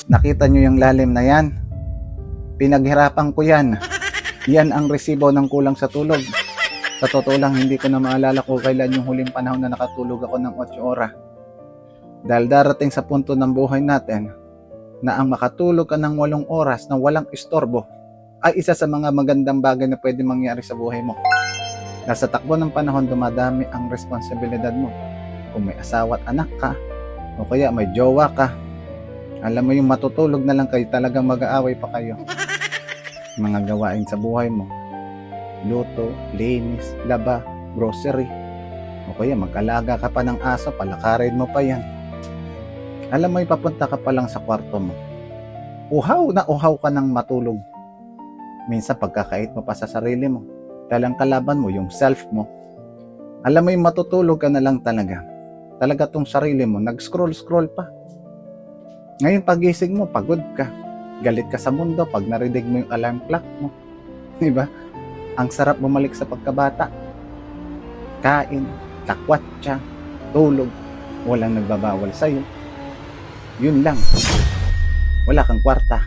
Nakita nyo yung lalim na yan? Pinaghirapan ko yan. Yan ang resibo ng kulang sa tulog. Sa totoo lang, hindi ko na maalala kung kailan yung huling panahon na nakatulog ako ng 8 oras. Dahil darating sa punto ng buhay natin na ang makatulog ka ng 8 oras na walang istorbo ay isa sa mga magandang bagay na pwede mangyari sa buhay mo. Nasa takbo ng panahon, dumadami ang responsibilidad mo. Kung may asawa at anak ka, o kaya may jowa ka, alam mo yung matutulog na lang kayo, talagang mag-aaway pa kayo. Mga gawain sa buhay mo, luto, linis, laba, grocery, o kaya mag-alaga ka pa ng aso, palakarin mo pa yan. Alam mo, ipapunta ka pa lang sa kwarto mo, uhaw na uhaw ka ng matulog. Minsan pagkakait mo pa sa sarili mo, talang kalaban mo yung self mo. Alam mo, yung matutulog ka na lang talaga. Talaga tong sarili mo, nag-scroll pa. Ngayon pagising mo, pagod ka. Galit ka sa mundo pag narinig mo yung alarm clock mo. Diba? Ang sarap bumalik sa pagkabata. Kain, takwatsa, tulog, walang nagbabawal sa'yo. Yun lang. Wala kang kwarta.